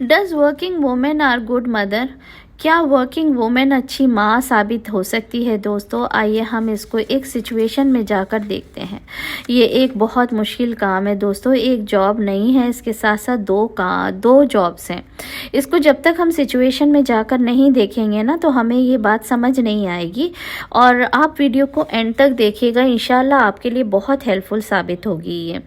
Does working women are good mother? क्या working women अच्छी माँ साबित हो सकती है? दोस्तों आइए हम इसको एक सिचुएशन में जाकर देखते हैं। ये एक बहुत मुश्किल काम है दोस्तों, एक जॉब नहीं है, इसके साथ साथ दो जॉब्स हैं। इसको जब तक हम सिचुएशन में जाकर नहीं देखेंगे ना तो हमें ये बात समझ नहीं आएगी, और आप वीडियो को एंड तक देखिएगा, इंशाल्लाह आपके लिए बहुत हेल्पफुल साबित होगी ये,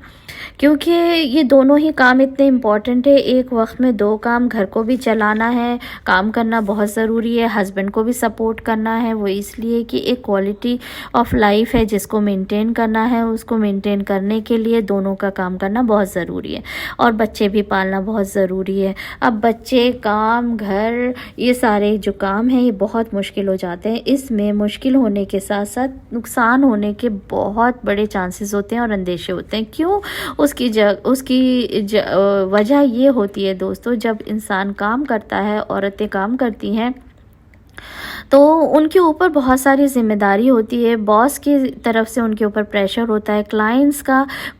क्योंकि ये दोनों ही काम इतने इम्पॉर्टेंट है। एक वक्त में दो काम, घर को भी चलाना है, काम करना बहुत ज़रूरी है, हस्बैंड को भी सपोर्ट करना है, वो इसलिए कि एक क्वालिटी ऑफ लाइफ है जिसको मेंटेन करना है, उसको मेंटेन करने के लिए दोनों का काम करना बहुत ज़रूरी है, और बच्चे भी पालना बहुत ज़रूरी है। अब बच्चे, काम, घर, ये सारे जो काम हैं ये बहुत मुश्किल हो जाते हैं। इसमें मुश्किल होने के साथ साथ नुकसान होने के बहुत बड़े चांसेस होते हैं और अंदेशे होते हैं। क्यों? उसकी वजह ये होती है दोस्तों, जब इंसान काम करता है, औरतें काम करती हैं, तो उनके ऊपर बहुत सारी जिम्मेदारी होती है, बॉस की तरफ से उनके ऊपर प्रेशर होता है, क्लाइंट्स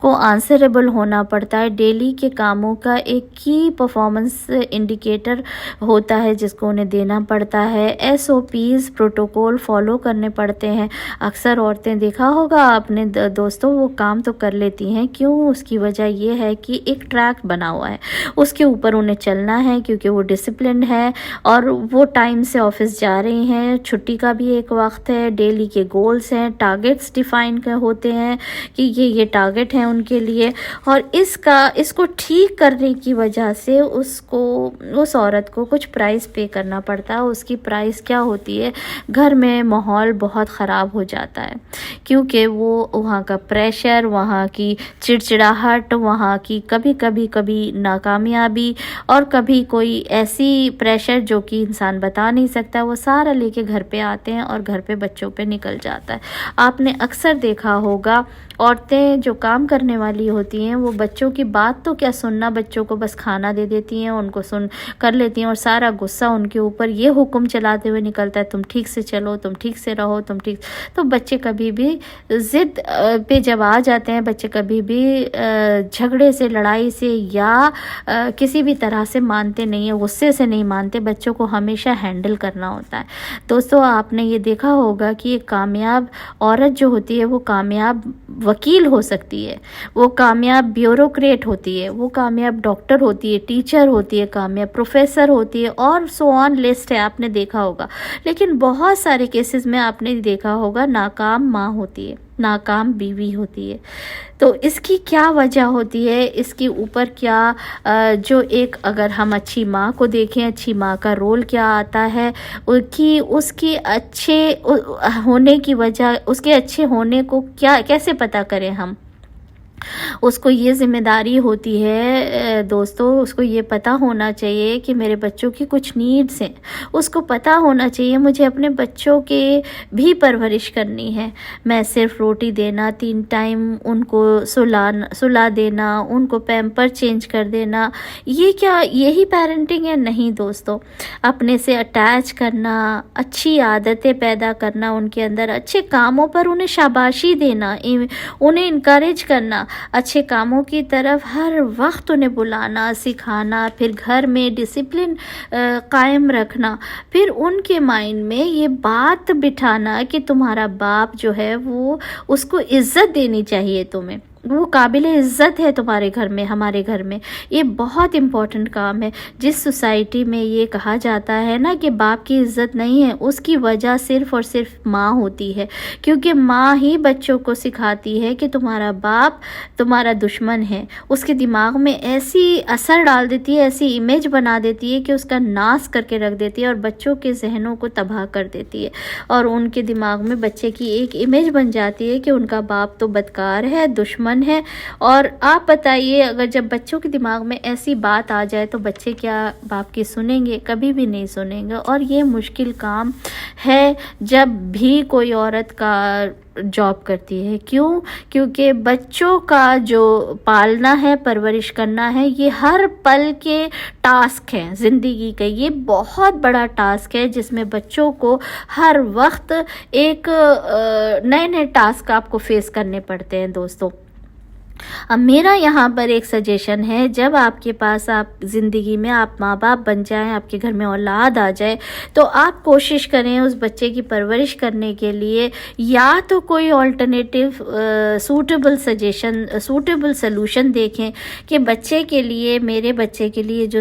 को आंसरेबल होना पड़ता है, डेली के कामों का एक की परफॉर्मेंस इंडिकेटर होता है जिसको उन्हें देना पड़ता है, SOPs प्रोटोकॉल फॉलो करने पड़ते हैं। अक्सर औरतें, देखा होगा आपने दोस्तों, वो काम तो कर लेती हैं, क्यों? उसकी वजह ये है कि एक ट्रैक बना हुआ है, उसके ऊपर उन्हें चलना है, क्योंकि वो डिसिप्लिन है और वो टाइम से ऑफिस जा रही हैं, छुट्टी का भी एक वक्त है, डेली के गोल्स हैं, टारगेट्स डिफाइन होते हैं कि ये टारगेट हैं उनके लिए, और इसको ठीक करने की वजह से उस औरत को कुछ प्राइस पे करना पड़ता है। उसकी प्राइस क्या होती है? घर में माहौल बहुत ख़राब हो जाता है, क्योंकि वो वहाँ का प्रेशर, वहाँ की चिड़चिड़ाहट, वहाँ की कभी नाकामयाबी, और कभी कोई ऐसी प्रेशर जो कि इंसान बता नहीं सकता, वो सारा लेके घर पे आते हैं और घर पे बच्चों पे निकल जाता है। आपने अक्सर देखा होगा, औरतें जो काम करने वाली होती हैं वो बच्चों की बात तो क्या सुनना, बच्चों को बस खाना दे देती हैं, उनको सुन कर लेती हैं, और सारा गुस्सा उनके ऊपर ये हुक्म चलाते हुए निकलता है, तुम ठीक से चलो, तुम ठीक से रहो, तुम ठीक। तो बच्चे कभी भी ज़िद पे जब आ जाते हैं, बच्चे कभी भी झगड़े से, लड़ाई से या किसी भी तरह से मानते नहीं है, गुस्से से नहीं मानते, बच्चों को हमेशा हैंडल करना होता है। दोस्तों आपने ये देखा होगा कि एक कामयाब औरत जो होती है वो कामयाब वकील हो सकती है, वो कामयाब ब्यूरोक्रेट होती है, वो कामयाब डॉक्टर होती है, टीचर होती है, कामयाब प्रोफेसर होती है, और सो ऑन लिस्ट है, आपने देखा होगा। लेकिन बहुत सारे केसेस में आपने देखा होगा नाकाम माँ होती है, नाकाम बीवी होती है। तो इसकी क्या वजह होती है? इसके ऊपर क्या जो एक, अगर हम अच्छी माँ को देखें, अच्छी माँ का रोल क्या आता है, उसकी अच्छे होने की वजह, उसके अच्छे होने को क्या कैसे पता करें हम? उसको ये ज़िम्मेदारी होती है दोस्तों, उसको ये पता होना चाहिए कि मेरे बच्चों की कुछ नीड्स हैं, उसको पता होना चाहिए मुझे अपने बच्चों के भी परवरिश करनी है। मैं सिर्फ रोटी देना, 3 टाइम उनको सुला देना, उनको पैम्पर चेंज कर देना, ये क्या यही पेरेंटिंग है? नहीं दोस्तों, अपने से अटैच करना, अच्छी आदतें पैदा करना, उनके अंदर अच्छे कामों पर उन्हें शाबाशी देना, उन्हें इनकरेज करना, अच्छे कामों की तरफ हर वक्त उन्हें बुलाना, सिखाना, फिर घर में डिसिप्लिन कायम रखना, फिर उनके माइंड में ये बात बिठाना कि तुम्हारा बाप जो है वो, उसको इज्जत देनी चाहिए, तुम्हें वो काबिल इज़्ज़त है तुम्हारे घर में, हमारे घर में। ये बहुत इम्पॉर्टेंट काम है। जिस सोसाइटी में ये कहा जाता है ना कि बाप की इज़्ज़त नहीं है, उसकी वजह सिर्फ़ और सिर्फ माँ होती है, क्योंकि माँ ही बच्चों को सिखाती है कि तुम्हारा बाप तुम्हारा दुश्मन है। उसके दिमाग में ऐसी असर डाल देती है, ऐसी इमेज बना देती है कि उसका नाश करके रख देती है और बच्चों के जहनों को तबाह कर देती है, और उनके दिमाग में बच्चे की एक इमेज बन जाती है कि उनका बाप तो बदकार है, दुश्मन है। और आप बताइए, अगर जब बच्चों के दिमाग में ऐसी बात आ जाए तो बच्चे क्या बाप की सुनेंगे? कभी भी नहीं सुनेंगे। और ये मुश्किल काम है जब भी कोई औरत का जॉब करती है। क्यों? क्योंकि बच्चों का जो पालना है, परवरिश करना है, ये हर पल के टास्क है ज़िंदगी के। ये बहुत बड़ा टास्क है जिसमें बच्चों को हर वक्त एक नए नए टास्क आपको फेस करने पड़ते हैं दोस्तों। اب میرا یہاں پر ایک سجیشن ہے، جب آپ کے پاس آپ زندگی میں آپ ماں باپ بن جائیں، آپ کے گھر میں اولاد آ جائے، تو آپ کوشش کریں اس بچے کی پرورش کرنے کے لیے یا تو کوئی آلٹرنیٹیو سوٹیبل سلوشن دیکھیں کہ بچے کے لیے، میرے بچے کے لیے جو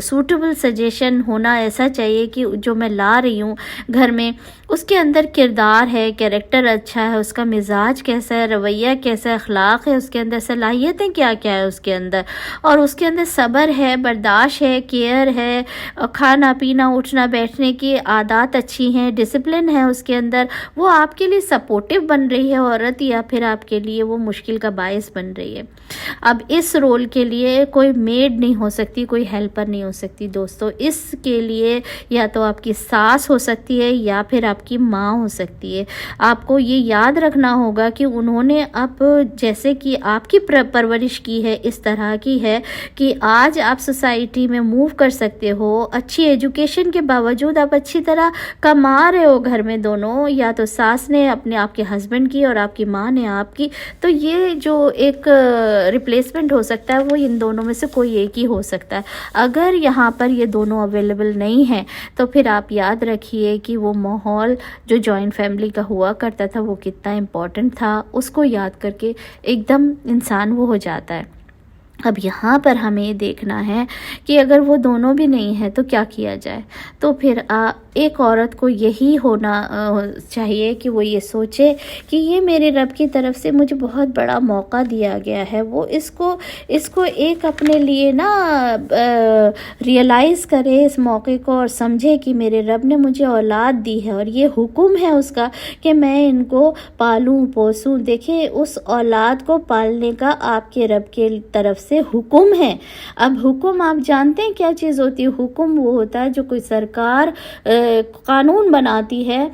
سوٹیبل سجیشن ہونا ایسا چاہیے کہ جو میں لا رہی ہوں گھر میں، اس کے اندر کردار ہے، کیریکٹر اچھا ہے، اس کا مزاج کیسا ہے، رویہ کیسا ہے، اخلاق ہے، اس کے اندر صلاحیتیں کیا کیا ہے اس کے اندر، اور اس کے اندر صبر ہے، برداشت ہے، کیئر ہے، کھانا پینا اٹھنا بیٹھنے کی عادات اچھی ہیں، ڈسپلن ہے اس کے اندر، وہ آپ کے لیے سپورٹیو بن رہی ہے عورت، یا پھر آپ کے لیے وہ مشکل کا باعث بن رہی ہے۔ اب اس رول کے لیے کوئی میڈ نہیں ہو سکتی، کوئی ہیلپر نہیں ہو سکتی دوستو، اس کے لیے یا تو آپ کی ساس ہو سکتی ہے یا پھر آپ کی ماں ہو سکتی ہے۔ آپ کو یہ یاد رکھنا ہوگا کہ انہوں نے اب جیسے کہ آپ کی پرورش کی ہے، اس طرح کی ہے کہ آج آپ سوسائٹی میں موو کر سکتے ہو، اچھی ایجوکیشن کے باوجود آپ اچھی طرح کما رہے ہو گھر میں دونوں، یا تو ساس نے آپ کے ہسبینڈ کی اور آپ کی ماں نے آپ کی، تو یہ جو ایک ریپلیسمنٹ ہو سکتا ہے وہ ان دونوں میں سے کوئی ایک ہی ہو سکتا ہے۔ اگر یہاں پر یہ دونوں اویلیبل نہیں ہیں تو پھر آپ یاد رکھیے کہ وہ ماحول جو جوائنٹ فیملی کا ہوا کرتا تھا وہ کتنا امپورٹنٹ تھا، اس کو یاد کر کے ایک دم انسان وہ ہو جاتا ہے۔ اب یہاں پر ہمیں دیکھنا ہے کہ اگر وہ دونوں بھی نہیں ہیں تو کیا کیا جائے، تو پھر ایک عورت کو یہی ہونا چاہیے کہ وہ یہ سوچے کہ یہ میرے رب کی طرف سے مجھے بہت بڑا موقع دیا گیا ہے، وہ اس کو ایک اپنے لیے نا ریئلائز کرے اس موقع کو، اور سمجھے کہ میرے رب نے مجھے اولاد دی ہے اور یہ حکم ہے اس کا کہ میں ان کو پالوں پوسوں۔ دیکھیں اس اولاد کو پالنے کا آپ کے رب کے طرف سے حکم ہے۔ اب حکم آپ جانتے ہیں کیا چیز ہوتی ہے؟ حکم وہ ہوتا ہے جو کوئی سرکار قانون بناتی ہے،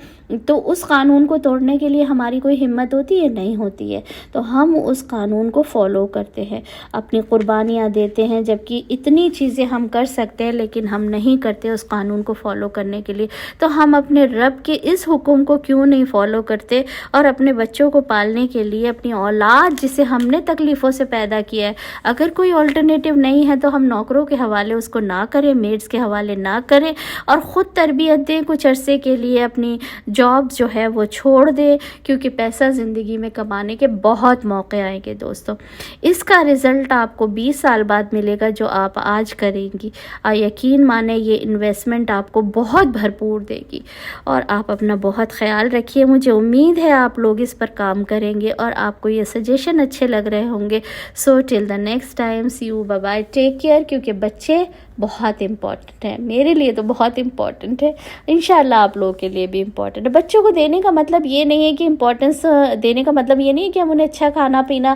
تو اس قانون کو توڑنے کے لیے ہماری کوئی ہمت ہوتی ہے؟ نہیں ہوتی ہے، تو ہم اس قانون کو فالو کرتے ہیں، اپنی قربانیاں دیتے ہیں، جبکہ اتنی چیزیں ہم کر سکتے ہیں لیکن ہم نہیں کرتے اس قانون کو فالو کرنے کے لیے۔ تو ہم اپنے رب کے اس حکم کو کیوں نہیں فالو کرتے اور اپنے بچوں کو پالنے کے لیے اپنی اولاد جسے ہم نے تکلیفوں سے پیدا کیا ہے، اگر کوئی آلٹرنیٹیو نہیں ہے تو ہم نوکروں کے حوالے اس کو نہ کریں، میڈس کے حوالے نہ کریں، اور خود تربیت دیں کچھ عرصے کے لیے، اپنی جاب جو ہے وہ چھوڑ دے، کیونکہ پیسہ زندگی میں کمانے کے بہت موقع آئیں گے دوستوں۔ اس کا رزلٹ آپ کو 20 سال بعد ملے گا جو آپ آج کریں گی، اور یقین مانیں یہ انویسٹمنٹ آپ کو بہت بھرپور دے گی۔ اور آپ اپنا بہت خیال رکھیے، مجھے امید ہے آپ لوگ اس پر کام کریں گے اور آپ کو یہ سجیشن اچھے لگ رہے ہوں گے۔ So till the next time, see you, bye bye, take care, کیونکہ بچے بہت امپورٹنٹ ہیں، میرے لیے تو بہت امپورٹنٹ ہے، انشاءاللہ آپ لوگوں کے لیے بھی امپورٹنٹ ہے۔ بچوں کو دینے کا مطلب یہ نہیں ہے کہ امپورٹنس دینے کا مطلب یہ نہیں ہے کہ ہم انہیں اچھا کھانا پینا،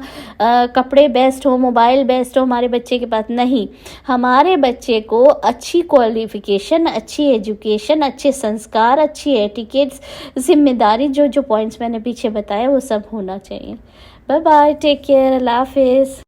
کپڑے بیسٹ ہو، موبائل بیسٹ ہو ہمارے بچے کے پاس، نہیں، ہمارے بچے کو اچھی کوالیفیکیشن، اچھی ایجوکیشن، اچھے سنسکار، اچھی ایٹیکیٹس، ذمہ داری، جو پوائنٹس میں نے پیچھے بتائے وہ سب ہونا چاہیے۔ بائے بائے، ٹیک کیئر، اللہ حافظ۔